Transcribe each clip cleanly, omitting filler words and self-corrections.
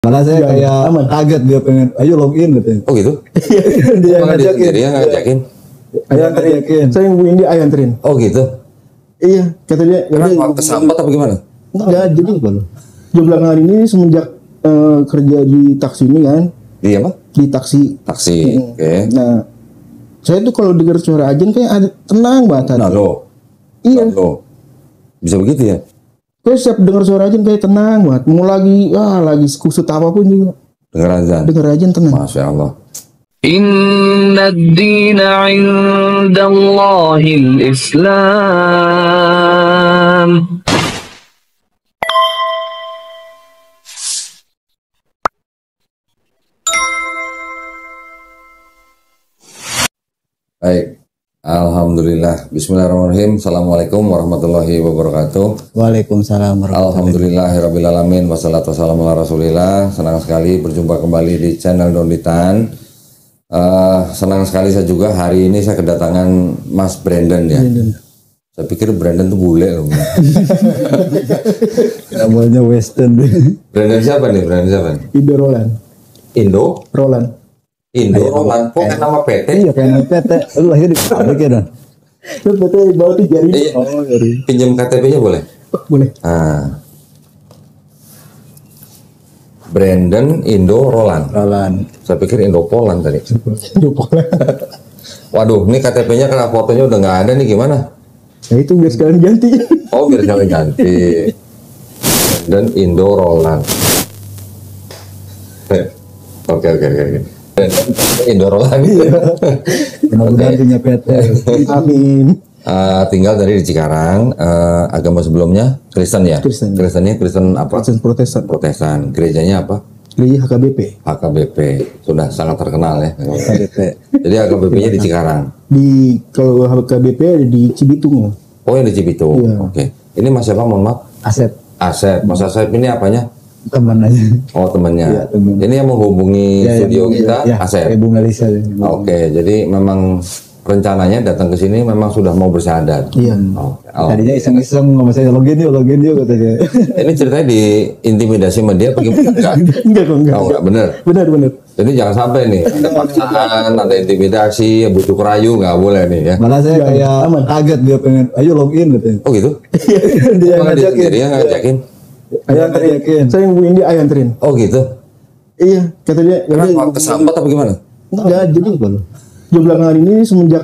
Malah saya kayak kaget dia pengen, ayo login gitu. Oh gitu? Dia ngajakin. Dia ngajakin. Ayo ngajakin. Saya yang hubungin dia, ayo anterin. Oh gitu? Iya, kata dia. Kenapa? Kesambat apa gimana? Enggak, jadi dia belakangan ini semenjak kerja di taksi ini kan. Di apa? Di taksi. Taksi, oke. Nah, saya tuh kalau dengar suara ajan kayak ada tenang banget. Nah lo? Iya. Lo? Bisa begitu ya? Kayak setiap dengar suara ajan kayak tenang banget. Mau lagi kusut apapun juga. Dengar azan? Dengar ajan tenang. Masya Allah. Inna ad-dina 'inda Allahil Islam. Baik, alhamdulillah. Bismillahirrahmanirrahim. Assalamualaikum warahmatullahi wabarakatuh. Waalaikumsalam warahmatullahi Alhamdulillahirrabbilalamin. Wassalatu wassalamu ala rasulillah. Senang sekali berjumpa kembali di channel Donditan. Senang sekali saya juga hari ini saya kedatangan Mas Brandon ya. Saya pikir Brandon tuh bule loh. namanya Western. Brandon siapa nih? Brandon siapa? Indo Roland. Indo? Roland. Indo Roland. Kok kan nama PT? Iya kayak PT. Lu lahir di pabrik ya Don? Terus betul bawa 3.000. Iya. Oh, dari. Pinjam KTP-nya boleh? Boleh. Ah. Brandon Indo Roland. Saya pikir Indo Poland tadi. Waduh, ini KTP-nya karena fotonya udah nggak ada nih gimana? Nah itu biar sekalian ganti. Oh biar sekalian ganti. Dan Indo Roland. Oke. Indo Roland. Mudah-mudahan punya PT. Amin. Tinggal dari di Cikarang. Agama sebelumnya Kristen ya? Kristen. Kristennya Kristen apa? Kristen Protestan. Protestan. Gerejanya apa? Gereja HKBP. HKBP. Sudah sangat terkenal ya. PT. Jadi HKBP-nya di Cikarang. Kalau HKBP ada di Cibitung. Oh yang di Cibitung. Iya. Oke. Ini Mas siapa? Mohon maaf. Asep Asep. Mas Asep ini apanya? teman aja. Oh temannya. Iya, teman. Ini yang menghubungi studio kita ya, Asep. Ibu Melisa. Oke. Jadi memang rencananya datang ke sini memang sudah mau bersyahadat. Iya. Oh. Tadinya iseng-iseng ngomong saya login yuk katanya. Ini ceritanya diintimidasi sama dia pergi enggak? Enggak. Oh, enggak bener. Benar. Jadi jangan sampai nih ada paksaan, ada intimidasi, butuh kerayu nggak boleh nih ya. Malah saya kayak kaget dia pengen, ayo login katanya. Oh gitu? Dia ngajakin. Dia ngajakin. Ayo ngajakin. Saya yang hubungin dia, ayo anterin. Oh gitu? Iya, kata dia. Kenapa? Kesambat apa gimana? Enggak, jadi dia belakangan ini semenjak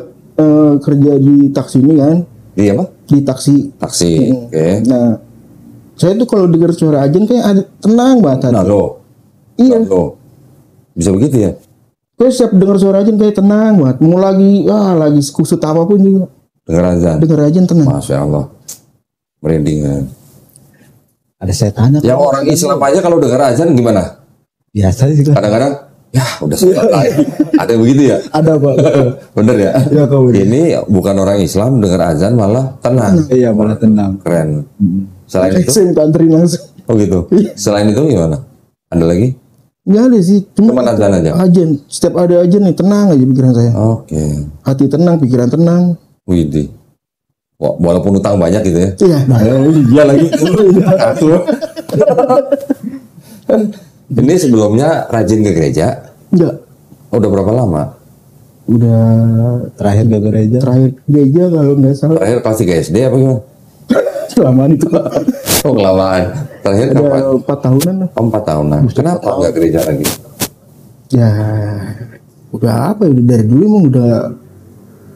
kerja di taksi ini kan. Di apa? Di taksi. Taksi. Oke. Nah, saya tuh kalau dengar suara ajan kayak ada tenang banget. Nah lo. Iya. Lo. Bisa begitu ya? Kayak setiap dengar suara ajan kayak tenang banget. Mau lagi kusut apapun juga. Dengar azan. Dengar ajan tenang. Masya Allah. Merindingan. Ada setan. Yang orang Islam aja kalau dengar azan gimana? Biasa sih. Kadang-kadang ya udah selesai. Ada yang begitu ya? Ada Pak. Bener ya? Ya, kau bener. Ini bukan orang Islam dengar azan malah tenang. Iya malah tenang. Keren. Selain itu? Saya minta anterin langsung. Oh gitu. Selain itu gimana? Ada lagi? Nggak ada sih. Cuma azan aja? Ajan. Setiap ada ajan nih tenang aja pikiran saya. Oke. Hati tenang, pikiran tenang. Widih. Walaupun utang banyak gitu ya? Iya. Nah, Iya lagi. Ini sebelumnya rajin ke gereja? enggak. Udah berapa lama? Udah Terakhir ke gereja. terakhir gereja kalau nggak salah. Terakhir kelas 3 SD apa gimana? Kelamaan itu Pak. Oh kelamaan. Terakhir kapan? Ada 4 tahunan lah. Oh, 4 tahunan. Kenapa nggak gereja lagi? Ya udah apa ya, dari dulu emang udah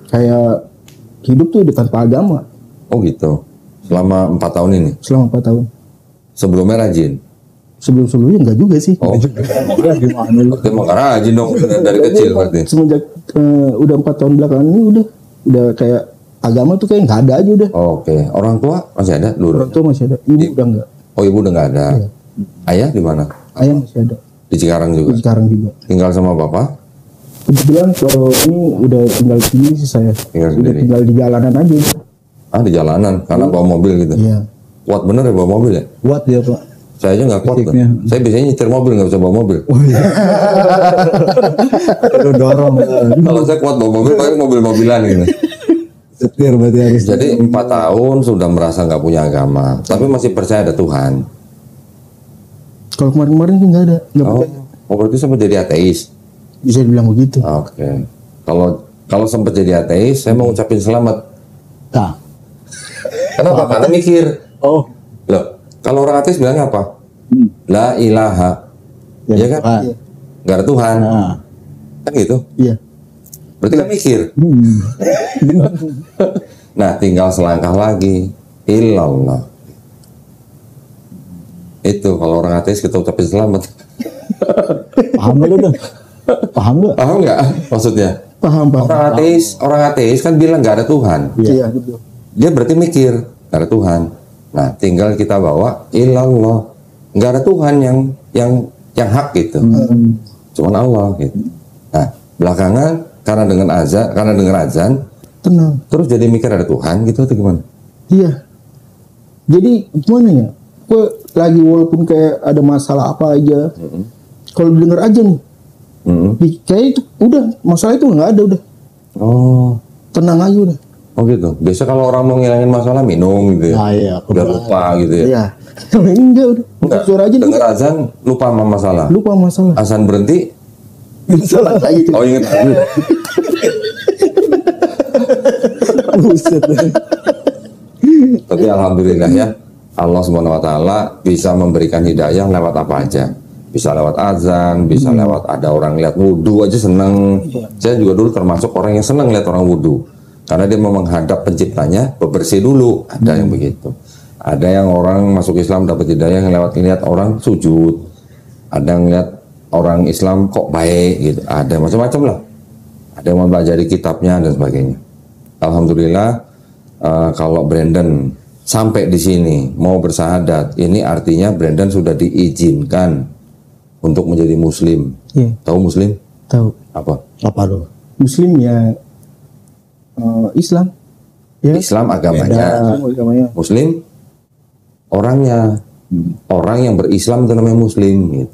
kayak hidup tuh udah tanpa agama Oh gitu. Selama 4 tahun ini? selama 4 tahun. Sebelumnya rajin? Sebelumnya enggak juga sih. Oh, Gimana lu? berarti emang rajin dong dari kecil berarti? Semenjak udah 4 tahun belakangan ini udah kayak agama tuh kayak nggak ada aja udah. Oke. Orang tua masih ada dulu? Orang tua masih ada, ibu udah enggak. Oh ibu udah nggak ada. Iya. Ayah di mana? Ayah masih ada. Di Cikarang juga. Sekarang juga. Tinggal sama bapak? Kebetulan kalau ini udah tinggal di sini sih saya. Tinggal Udah sendiri. tinggal di jalanan aja. Ah di jalanan karena bawa mobil gitu. Iya. Kuat bener ya bawa mobil ya? Kuat dia Pak. Saya aja nggak kuat. Tuh. Fisiknya. Saya biasanya nyetir mobil nggak bisa bawa mobil. Lu dorong. Kalau saya kuat bawa mobil, paling mobil-mobilan gitu. Setir berarti harus. Jadi 4 tahun sudah merasa nggak punya agama, tapi masih percaya ada Tuhan. Kalau kemarin-kemarin sih nggak ada, nggak Oh, percaya. oh berarti sempat jadi ateis. Bisa dibilang begitu. Oke. Kalau sempat jadi ateis, saya mau ngucapin selamat. Nah, Kenapa? Karena mikir. oh, Loh, kalau orang ateis bilang apa? La ilaha. Iya kan? Tuhan. Nggak ada Tuhan. Nah, Kan gitu. Iya. Berarti kan mikir. Nah, tinggal selangkah lagi. Illallah. Itu kalau orang ateis kita ucapin selamat. paham gak lu dah? Paham gak? Paham nggak maksudnya? Paham. Orang ateis kan bilang nggak ada Tuhan. Iya, betul. Dia berarti mikir nggak ada Tuhan. Nah, tinggal kita bawa ilallah. Nggak ada Tuhan yang hak gitu. Cuman Allah gitu. Nah, belakangan karena dengar azan, Tenang. terus jadi mikir ada Tuhan gitu atau gimana? Iya. Jadi gimana ya? Gue lagi walaupun kayak ada masalah apa aja, kalau denger aja nih, kayak itu udah masalah itu nggak ada udah. Oh, Tenang aja udah. oh gitu. Biasa kalau orang mau ngilangin masalah minum gitu ya. Ah, iya, Udah lupa gitu ya. Iya. Kalau ini enggak udah. Enggak. Suara aja Dengar azan lupa sama masalah. lupa masalah. Azan berhenti. Salah lagi tuh. Oh ingat. Buset. Tapi alhamdulillah ya, Allah Subhanahu wa taala bisa memberikan hidayah lewat apa aja. Bisa lewat azan, bisa lewat ada orang lihat wudhu aja seneng. Saya juga dulu termasuk orang yang seneng lihat orang wudhu. Karena dia mau menghadap penciptanya, bebersih dulu. Ada yang begitu. Ada yang orang masuk Islam dapat hidayah yang lewat lihat orang sujud. Ada yang lihat orang Islam kok baik gitu. Ada macam-macam lah. Ada yang mempelajari kitabnya dan sebagainya. Alhamdulillah kalau Brandon sampai di sini mau bersahadat, ini artinya Brandon sudah diizinkan untuk menjadi Muslim. Iya, Tahu Muslim? tahu. Apa? Apa lu? Muslim ya Islam. Ya. Islam agamanya. Agamanya. Muslim orangnya. Orang yang berislam itu namanya Muslim. Gitu.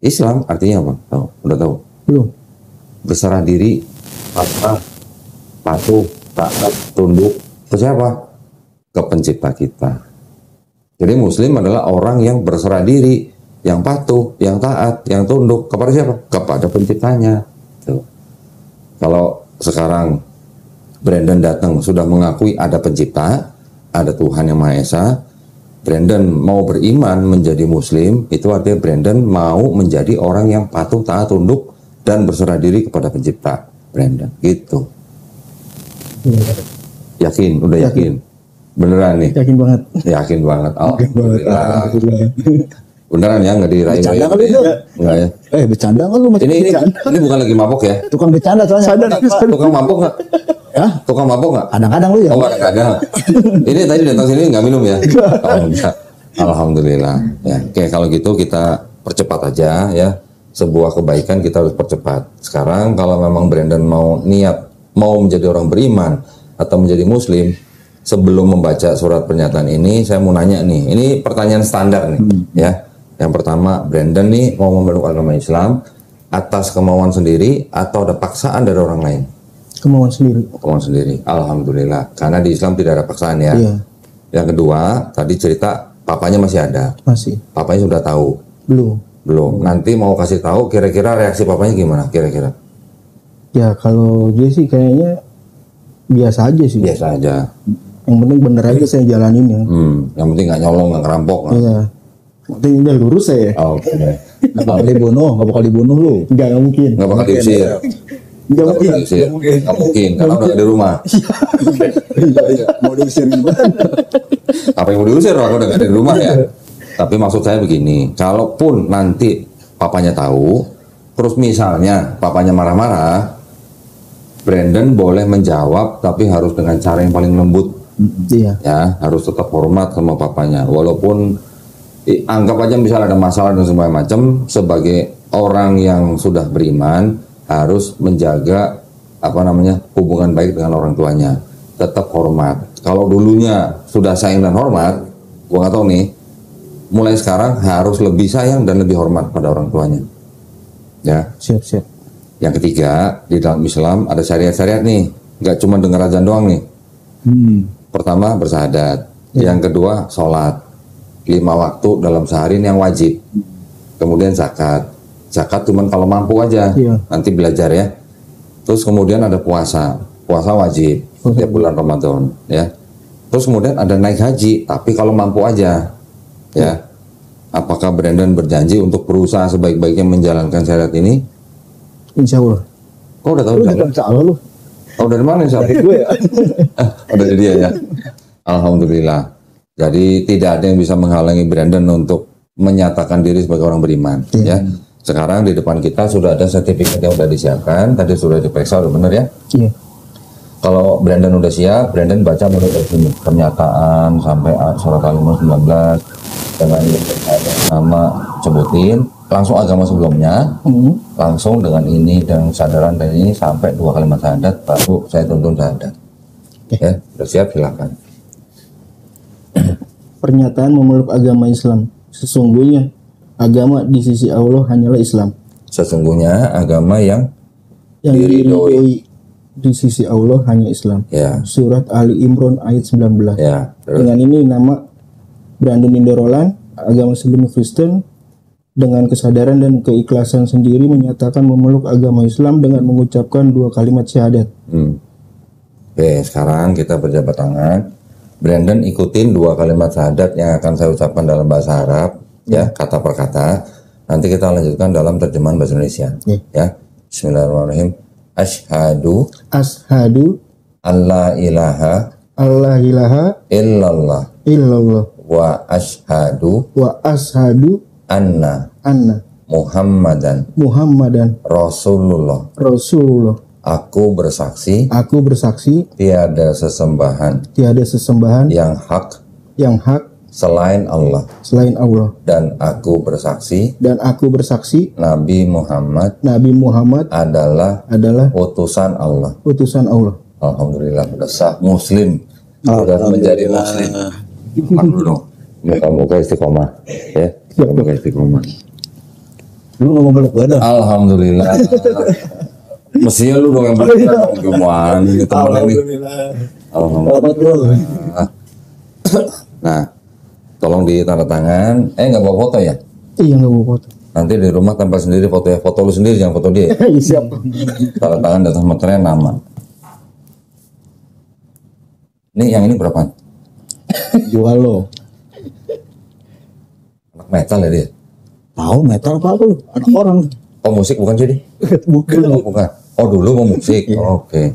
Islam artinya apa? Tahu? Udah tahu? Belum. Berserah diri, pasrah, patuh, taat, tunduk ke siapa? Ke pencipta kita. Jadi Muslim adalah orang yang berserah diri, yang patuh, yang taat, yang tunduk kepada siapa? Kepada penciptanya. Tuh. Kalau sekarang Brandon datang sudah mengakui ada pencipta, ada Tuhan yang Maha Esa, Brandon mau beriman menjadi Muslim, itu artinya Brandon mau menjadi orang yang patuh, taat, tunduk, dan berserah diri kepada pencipta. Brandon, gitu. Yakin, udah yakin. Beneran nih? Yakin banget. Yakin banget. Alhamdulillah. Beneran ya, nggak dirayu-rayu. Bercanda kali itu? Enggak ya. Bercanda kan lu masih Ini bukan lagi mabok ya? tukang bercanda soalnya. Tukang mabok nggak? Ya, Tukang mabok nggak? kadang-kadang lu ya. Oh nggak ada. Ini tadi datang sini nggak minum ya? Oh, enggak. Alhamdulillah. Ya, oke kalau gitu kita percepat aja ya. Sebuah kebaikan kita harus percepat. Sekarang kalau memang Brandon mau menjadi orang beriman atau menjadi Muslim, sebelum membaca surat pernyataan ini, saya mau nanya nih. Ini pertanyaan standar nih, ya. Yang pertama, Brandon nih mau memeluk agama Islam atas kemauan sendiri atau ada paksaan dari orang lain? Kemauan sendiri. Kemauan sendiri. Alhamdulillah. Karena di Islam tidak ada paksaan ya. Iya. Yang kedua, tadi cerita papanya masih ada. Masih. Papanya sudah tahu. Belum. Nanti mau kasih tahu kira-kira reaksi papanya gimana? Kira-kira? Ya kalau dia sih kayaknya biasa aja sih. Biasa aja. Yang penting bener aja saya jalanin ya. Yang penting nggak nyolong, nggak ngerampok. Iya. Yang penting udah lurus saya. Oke. Nggak bakal dibunuh lu. Nggak mungkin. Nggak bakal diusir. Nggak Nggak mungkin. bakal diusir. Nggak mungkin. Karena udah di rumah. Iya. Mau diusir gimana? Apa yang mau diusir? Orang udah nggak di rumah ya. Tapi maksud saya begini. Kalaupun nanti papanya tahu, terus misalnya papanya marah-marah, Brandon boleh menjawab, tapi harus dengan cara yang paling lembut. Iya. Ya, harus tetap hormat sama papanya. Walaupun anggap aja misalnya ada masalah dan segala macam, sebagai orang yang sudah beriman harus menjaga hubungan baik dengan orang tuanya. Tetap hormat. Kalau dulunya sudah sayang dan hormat, gua nggak tahu nih. Mulai sekarang harus lebih sayang dan lebih hormat pada orang tuanya. Ya. Siap. Yang ketiga, di dalam Islam ada syariat-syariat nih. Nggak cuma dengar azan doang nih. Pertama, bersahadat. Yang kedua, sholat. 5 waktu dalam sehari ini yang wajib. kemudian zakat. Zakat cuman kalau mampu aja, Iya. nanti belajar ya. Terus kemudian ada puasa wajib tiap bulan Ramadan ya. Terus kemudian ada naik haji, tapi kalau mampu aja ya. Apakah Brandon berjanji untuk berusaha sebaik-baiknya menjalankan syariat ini? Insya Allah. Kau udah tahu Lu insya bukan Allah? salah lu. Oh dari mana insya Allah? Gue ya. Oh dari dia ya. Alhamdulillah. Jadi tidak ada yang bisa menghalangi Brandon untuk menyatakan diri sebagai orang beriman ya. Sekarang di depan kita sudah ada sertifikat yang sudah disiapkan, tadi sudah diperiksa, udah benar ya. Iya. Kalau Brandon udah siap, Brandon baca mulai dari sini pernyataan sampai surat Al-Imran 19 dengan nama sebutin, langsung agama sebelumnya, langsung dengan ini dan kesadaran dan ini sampai 2 kalimat syahadat, baru saya tuntun syahadat. Ya, udah siap silakan. Pernyataan memeluk agama Islam. Sesungguhnya agama di sisi Allah hanyalah Islam. Sesungguhnya agama yang Diridhoi di sisi Allah hanya Islam. ya, Surat Ali Imran ayat 19. ya, terus Dengan ini nama Brandon Indorolan, agama sebelumnya Kristen, dengan kesadaran dan keikhlasan sendiri menyatakan memeluk agama Islam dengan mengucapkan 2 kalimat syahadat. Oke, sekarang kita berjabat tangan. Brandon ikutin 2 kalimat syahadat yang akan saya ucapkan dalam bahasa Arab, ya, kata per kata. Nanti kita lanjutkan dalam terjemahan bahasa Indonesia. Ya, Bismillahirrahmanirrahim. Asyhadu Ashadu alla ilaha alla ilaha illallah illallah wa asyhadu wa ashadu anna anna Muhammadan Muhammadan Rasulullah. Rasulullah. Aku bersaksi Aku bersaksi tiada sesembahan tiada sesembahan yang hak yang hak selain Allah, selain Allah, dan aku bersaksi dan aku bersaksi Nabi Muhammad Nabi Muhammad adalah adalah utusan Allah. utusan Allah. Alhamdulillah sudah sah muslim, sudah menjadi muslim. Alhamdulillah. Moga-moga istiqomah ya. Moga istiqomah. Lu nggak mau meluk gue dah. Alhamdulillah. Mestinya lu dong yang berkata gimana nih temen ini. Alhamdulillah. Selamat bro. Nah, tolong ditanda tangan. Nggak bawa foto ya? Iya, nggak bawa foto. Nanti di rumah tempel sendiri foto ya. Foto lu sendiri, jangan foto dia. Siap. Tanda tangan dan meternya nama. Ini yang ini berapa? Jual lo. Anak metal ya dia? Tahu metal apa lu? Anak orang. Oh musik bukan jadi? Bukan. Oh, bukan. Oh dulu mau musik. Oke.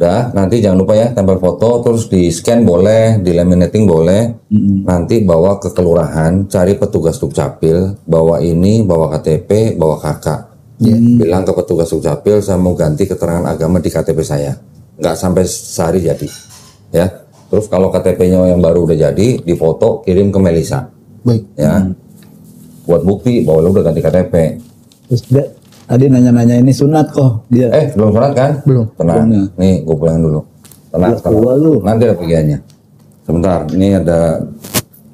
Udah, nanti jangan lupa ya tempel foto, terus di scan boleh, di laminating boleh. Nanti bawa ke kelurahan, cari petugas Dukcapil, bawa ini, bawa KTP, bawa kakak. Bilang ke petugas Dukcapil, saya mau ganti keterangan agama di KTP saya. Nggak sampai sehari jadi. Ya. Terus kalau KTP-nya yang baru udah jadi, difoto, kirim ke Melisa. Baik. Ya. Buat bukti bahwa lu udah ganti KTP. Terus dia tadi nanya-nanya ini sunat kok dia. Belum sholat kan? Belum. Tenang. Belum. Nih, gue pulang dulu. Tenang, Ya, tenang. gua lu. Nanti ada bagiannya. Sebentar, ini ada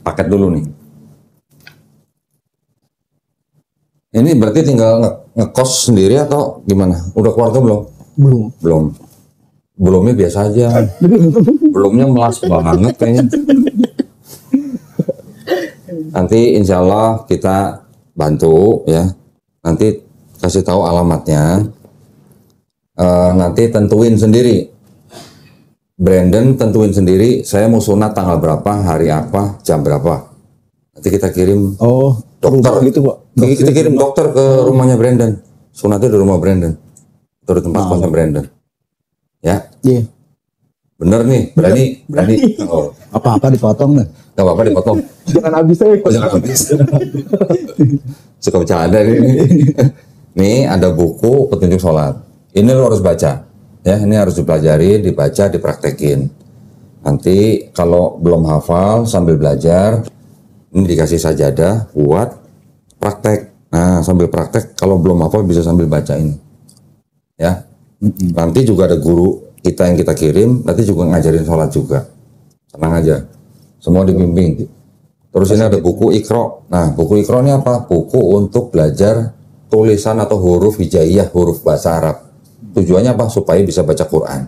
paket dulu nih. Ini berarti tinggal ngekos sendiri atau gimana? Udah keluarga belum? Belum. Belum. Belumnya biasa aja. Belumnya melas banget kayaknya. Nanti insya Allah kita bantu ya. Nanti kasih tahu alamatnya. Nanti tentuin sendiri. Brandon tentuin sendiri. Saya mau sunat tanggal berapa, hari apa, jam berapa. Nanti kita kirim Oh, dokter gitu kok. Kita kirim dokter ke rumahnya Brandon. Sunatnya di rumah Brandon. Itu di tempat kosnya Brandon. Ya, Iya. bener nih, berani. Oh, Apa-apa dipotong nih. gak apa-apa dipotong. Jangan habis saya. Oh, jangan habis. Suka bercanda ini. Nih ada buku petunjuk sholat. Ini lo harus baca. Ya, ini harus dipelajari, dibaca, dipraktekin. Nanti kalau belum hafal sambil belajar, ini dikasih sajadah buat praktek. Nah, sambil praktek, kalau belum hafal bisa sambil baca ini. Ya. Nanti juga ada guru kita yang kita kirim, nanti juga ngajarin sholat juga. Tenang aja. Semua dibimbing. Terus ini ada buku Iqra. Nah, buku Iqra ini apa? Buku untuk belajar tulisan atau huruf hijaiyah, huruf bahasa Arab. Tujuannya apa? Supaya bisa baca Quran.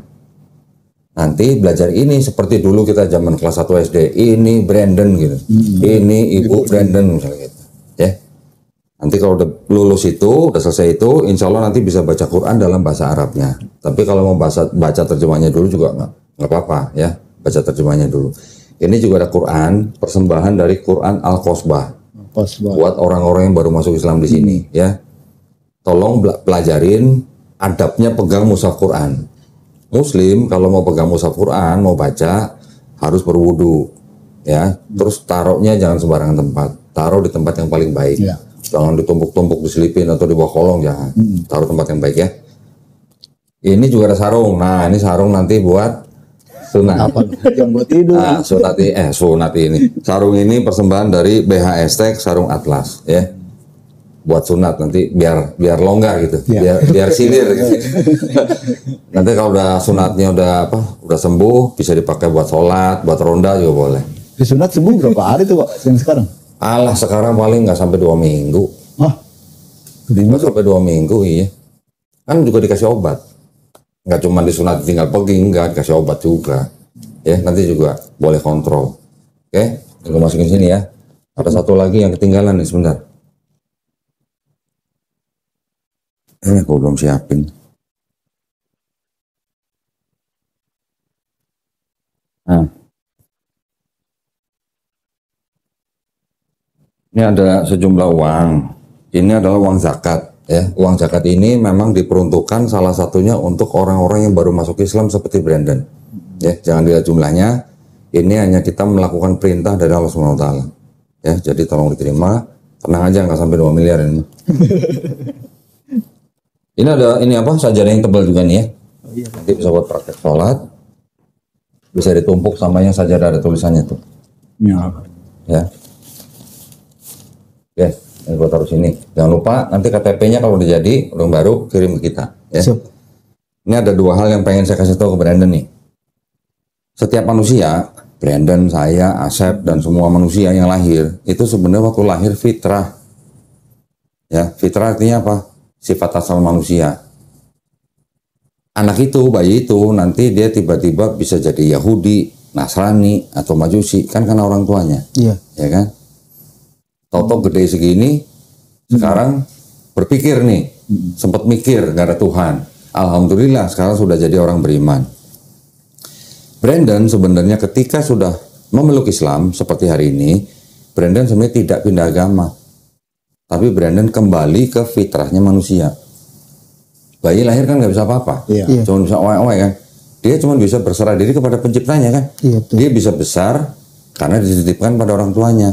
Nanti belajar ini seperti dulu kita zaman kelas 1 SD. Ini Brandon gitu. Ini Ibu Brandon misalnya gitu. Ya. Nanti kalau udah lulus itu, udah selesai itu, insya Allah nanti bisa baca Quran dalam bahasa Arabnya. Tapi kalau mau baca terjemahnya dulu juga nggak apa-apa ya, baca terjemahnya dulu. Ini juga ada Quran, persembahan dari Quran Al-Qasbah. Buat orang-orang yang baru masuk Islam di sini ya. Tolong pelajarin adabnya pegang mushaf Quran. Muslim kalau mau pegang mushaf Quran, mau baca harus berwudu ya. Terus taruhnya jangan sembarangan tempat. Taruh di tempat yang paling baik. Ya. Jangan ditumpuk-tumpuk, diselipin atau di bawah kolong, jangan. Taruh tempat yang baik ya. Ini juga ada sarung. Nah, ini sarung nanti buat sunat. Apa? Yang buat tidur. Nah, sunat ini. Sarung ini persembahan dari BHS Tech Sarung Atlas ya. Buat sunat nanti biar longgar gitu. Ya. Biar silir gitu. Nanti kalau udah sunatnya udah sembuh, bisa dipakai buat sholat, buat ronda juga boleh. Disunat sembuh berapa hari tuh Pak yang sekarang? Alah, sekarang paling nggak sampai 2 minggu. Nggak sampai 2 minggu, iya. Kan juga dikasih obat. Nggak cuma disunat tinggal pergi, enggak, dikasih obat juga. Ya, nanti juga boleh kontrol. Oke, gue masukin sini ya. Ada satu lagi yang ketinggalan nih, sebentar. Gue belum siapin. Nah. Ini ada sejumlah uang. Ini adalah uang zakat ya. Uang zakat ini memang diperuntukkan salah satunya untuk orang-orang yang baru masuk Islam seperti Brandon. Ya, jangan dilihat jumlahnya. Ini hanya kita melakukan perintah dari Allah Subhanahu wa taala. Ya, jadi tolong diterima. Tenang aja, nggak sampai 2 miliar ini. Ini apa? Sajadah yang tebal juga nih ya. Nanti bisa buat praktek sholat. Bisa ditumpuk sama yang sajadah ada tulisannya tuh. Ya. Oke, ini gua taruh sini. Jangan lupa nanti KTP-nya kalau udah jadi, udah baru kirim ke kita. Ya. Ini ada 2 hal yang pengen saya kasih tahu ke Brandon nih. Setiap manusia, Brandon, saya, Asep, dan semua manusia yang lahir itu sebenarnya waktu lahir fitrah. Ya, fitrah artinya apa? Sifat asal manusia. Anak itu, bayi itu nanti dia tiba-tiba bisa jadi Yahudi, Nasrani, atau Majusi, kan karena orang tuanya. Iya. Ya kan? Toto gede segini, sekarang berpikir nih, sempat mikir gak ada Tuhan. Alhamdulillah sekarang sudah jadi orang beriman. Brandon sebenarnya ketika sudah memeluk Islam seperti hari ini, Brandon sebenarnya tidak pindah agama, tapi Brandon kembali ke fitrahnya manusia. Bayi lahir kan nggak bisa apa-apa, cuma bisa oe-oe kan. Dia cuma bisa berserah diri kepada penciptanya kan. Dia bisa besar karena dititipkan pada orang tuanya.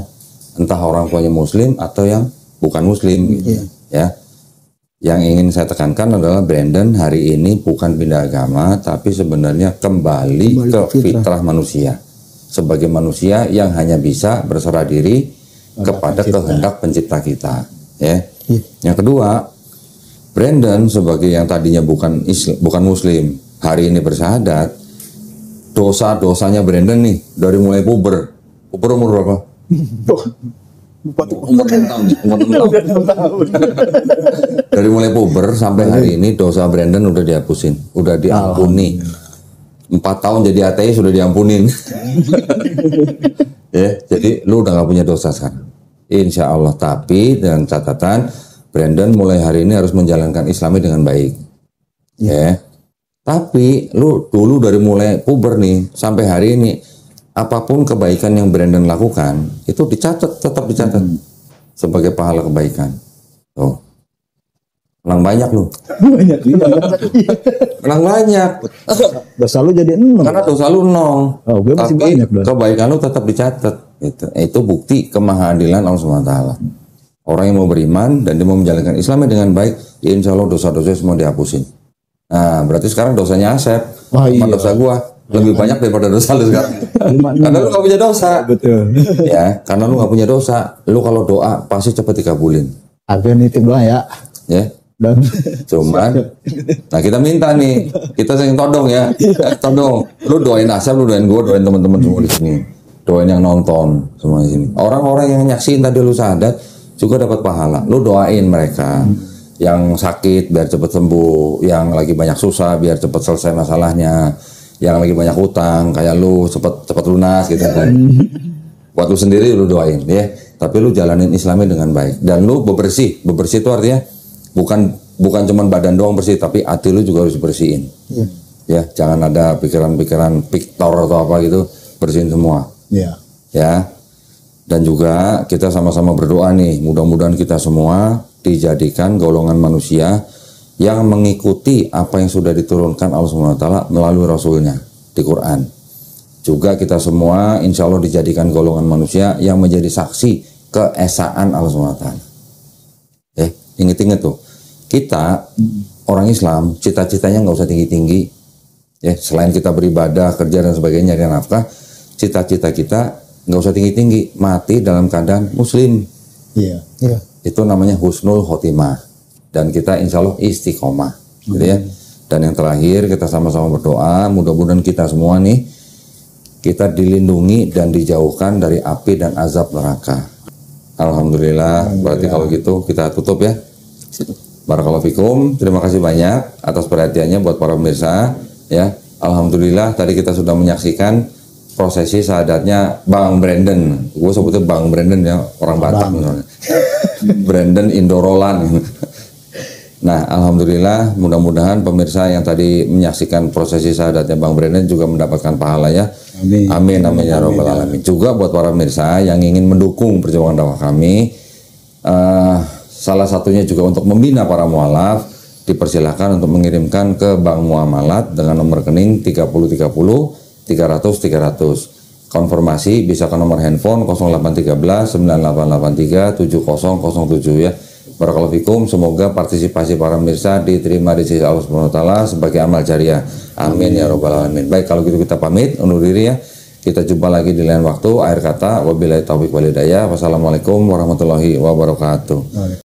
Entah orang tuanya muslim atau yang bukan muslim gitu. Ya. Yang ingin saya tekankan adalah Brandon hari ini bukan pindah agama, tapi sebenarnya kembali ke fitrah manusia. Sebagai manusia yang hanya bisa berserah diri kepada kehendak pencipta kita. Ya. Yang kedua, Brandon sebagai yang tadinya bukan muslim, hari ini bersyahadat, dosa-dosanya Brandon nih dari mulai puber umur berapa? Umur 6 tahun. Dari mulai puber sampai hari ini dosa Brandon udah dihapusin, udah diampuni. 4 tahun jadi ateis sudah diampunin. Ya, jadi lu udah gak punya dosa sekarang. Insya Allah, tapi dengan catatan Brandon mulai hari ini harus menjalankan Islamnya dengan baik. Ya. Tapi lu dulu dari mulai puber nih sampai hari ini, apapun kebaikan yang Brandon lakukan itu dicatat, tetap dicatat sebagai pahala kebaikan. Tuh. Menang banyak lu. Banyak. Menang banyak. Dosa lu jadi 0. Karena dosa lu 0. Oh, gue masih tapi banyak dosa. Kebaikan lu tetap dicatat. Itu bukti kemahadilan Allah SWT. Orang yang mau beriman dan dia mau menjalankan Islamnya dengan baik, ya insya Allah dosa-dosa semua dihapusin. Nah, berarti sekarang dosanya Asep, sama dosa gua lebih banyak daripada dosa lu sekarang. Karena lu gak punya dosa. Betul. Ya, karena lu gak punya dosa, lu kalau doa pasti cepat dikabulin. Ada nitip doa ya. Ya. Dan cuman, nah kita minta nih, kita sering todong ya, todong. Lu doain Asep, lu doain gua, doain teman-teman semua di sini, doain yang nonton semua di sini. Orang-orang yang nyaksiin tadi lu syahadat juga dapat pahala. Lu doain mereka. Yang sakit biar cepat sembuh, yang lagi banyak susah biar cepat selesai masalahnya, yang lagi banyak utang kayak lu cepat lunas gitu kan. Buat lu sendiri lu doain ya. tapi lu jalanin Islamnya dengan baik dan lu bebersih itu artinya bukan cuman badan doang bersih, tapi hati lu juga harus bersihin. Ya, jangan ada pikiran-pikiran piktor atau apa gitu, bersihin semua. Ya. Dan juga kita sama-sama berdoa nih, mudah-mudahan kita semua dijadikan golongan manusia yang mengikuti apa yang sudah diturunkan Allah SWT melalui Rasulnya di Quran. Juga kita semua insya Allah dijadikan golongan manusia yang menjadi saksi keesaan Allah SWT. Ingat-ingat tuh, kita orang Islam cita-citanya nggak usah tinggi-tinggi. Selain kita beribadah, kerja dan sebagainya, nyari nafkah, cita-cita kita nggak usah tinggi-tinggi, mati dalam keadaan muslim. Itu namanya husnul khotimah, dan kita insya Allah istiqomah, gitu ya. Dan yang terakhir kita sama-sama berdoa, mudah-mudahan kita semua nih kita dilindungi dan dijauhkan dari api dan azab neraka. Alhamdulillah. Berarti kalau gitu kita tutup ya. Barakallahu fikum. Terima kasih banyak atas perhatiannya buat para pemirsa ya. Alhamdulillah tadi kita sudah menyaksikan prosesi syahadatnya Bang Brandon. Gue sebutnya Bang Brandon ya, orang Batak misalnya. Brandon Indorolan. Nah, alhamdulillah, mudah-mudahan pemirsa yang tadi menyaksikan prosesi syahadatnya Bang Brandon juga mendapatkan pahala ya. Amin ya rabbal alamin. Juga buat para pemirsa yang ingin mendukung perjuangan dakwah kami, salah satunya juga untuk membina para mualaf, dipersilahkan untuk mengirimkan ke Bank Muamalat dengan nomor rekening 3030 300. Konfirmasi bisa ke nomor handphone 0813 9883 7007 ya. Barakallahu fikum. Semoga partisipasi para pemirsa diterima di sisi Allah Subhanahu wa taala sebagai amal jariah. Amin ya rabbal alamin. Baik, kalau gitu kita pamit undur diri ya. Kita jumpa lagi di lain waktu. Akhir kata wabillahi taufiq wal hidayah. Wassalamualaikum warahmatullahi wabarakatuh.